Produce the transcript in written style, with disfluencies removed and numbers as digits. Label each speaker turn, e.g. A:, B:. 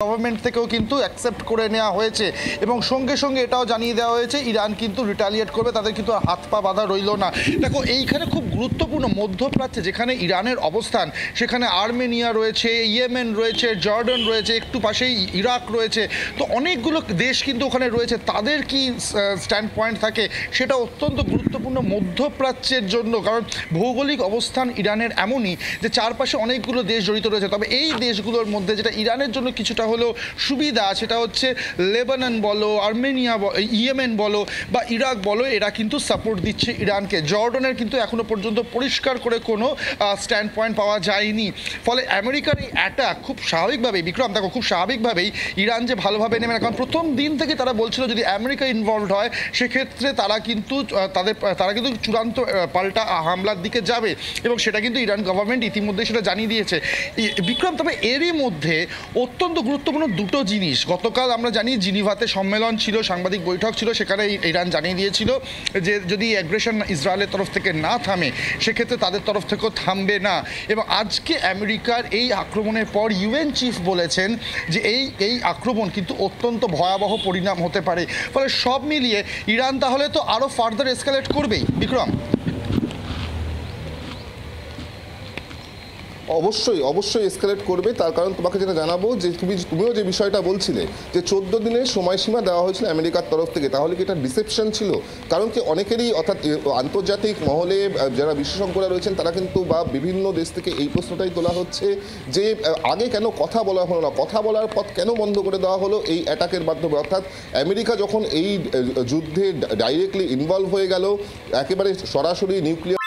A: Government থেকেও কিন্তু accept করে নেওয়া হয়েছে এবং সঙ্গে সঙ্গে এটাও জানিয়ে দেওয়া হয়েছে ইরান কিন্তু রিটালিয়েট করবে, তাদের কিন্তু হাত পা বাঁধা রইল না। দেখো এইখানে খুব গুরুত্বপূর্ণ মধ্যপ্রাচ্যে যেখানে ইরানের অবস্থান, সেখানে আর্মেনিয়া রয়েছে, ইয়েমেন রয়েছে, জর্ডান রয়েছে, একটু পাশেই ইরাক রয়েছে, তো অনেকগুলো দেশ কিন্তু ওখানে রয়েছে। তাদের কি স্ট্যান্ড পয়েন্ট থাকে সেটা অত্যন্ত গুরুত্বপূর্ণ মধ্যপ্রাচ্যের জন্য, কারণ ভৌগোলিক অবস্থান ইরানের এমনই যে চারপাশে অনেকগুলো দেশ জড়িত রয়েছে। তবে এই দেশগুলোর মধ্যে যেটা ইরানের জন্য কিছুটা হলেও সুবিধা, সেটা হচ্ছে লেবানন বলো, আর্মেনিয়া, ইয়েমেন বলো বা ইরাক বলো, এরা কিন্তু সাপোর্ট দিচ্ছে ইরানকে। জর্ডানের কিন্তু এখনো পর্যন্ত পরিষ্কার করে কোনো স্ট্যান্ড পয়েন্ট পাওয়া যায়নি। ফলে আমেরিকার এই অ্যাটাক খুব স্বাভাবিকভাবেই, বিক্রম দেখো, খুব স্বাভাবিকভাবেই ইরান যে ভালোভাবে নেবে না, কারণ প্রথম দিন থেকে তারা বলছিল যদি আমেরিকা ইনভলভড হয় সেক্ষেত্রে তারা কিন্তু চূড়ান্ত পাল্টা হামলার দিকে যাবে এবং সেটা কিন্তু ইরান গভর্নমেন্ট ইতিমধ্যে সেটা জানিয়ে দিয়েছে। বিক্রম, তবে এরই মধ্যে অত্যন্ত গুরুত্বপূর্ণ দুটো জিনিস, গতকাল আমরা জানি জিনিভাতে সম্মেলন ছিল, সাংবাদিক বৈঠক ছিল, সেখানে ইরান জানিয়ে দিয়েছিল যে যদি অ্যাগ্রেশন ইসরায়েলের তরফ থেকে না থামে সেক্ষেত্রে তাদের তরফ থেকেও থামবে না। এবং আজকে আমেরিকার এই আক্রমণের পর ইউএন চিফ বলেছেন যে এই আক্রমণ কিন্তু অত্যন্ত ভয়াবহ পরিণাম হতে পারে। ফলে সব মিলিয়ে ইরান তাহলে তো আরও ফার্দার এসকালেট করবেই, বিক্রম।
B: অবশ্যই অবশ্যই এসকালেট করবে, তার কারণ তোমাকে যেটা জানাবো যে তুমিও যে বিষয়টা বলছিলে যে 14 দিনের সময়সীমা দেওয়া হয়েছিল আমেরিকার তরফ থেকে, তাহলে কি এটা ডিসেপশন ছিল? কারণ কি অনেকেরই, অর্থাৎ আন্তর্জাতিক মহলে যারা বিশেষজ্ঞরা রয়েছেন তারা কিন্তু বা বিভিন্ন দেশ থেকে এই প্রশ্নটাই তোলা হচ্ছে যে আগে কেন কথা বলা হলো না, কথা বলার পথ কেন বন্ধ করে দেওয়া হলো এই অ্যাটাকের মাধ্যমে? অর্থাৎ আমেরিকা যখন এই যুদ্ধে ডাইরেক্টলি ইনভলভ হয়ে গেল, একেবারে সরাসরি নিউক্লিয়ার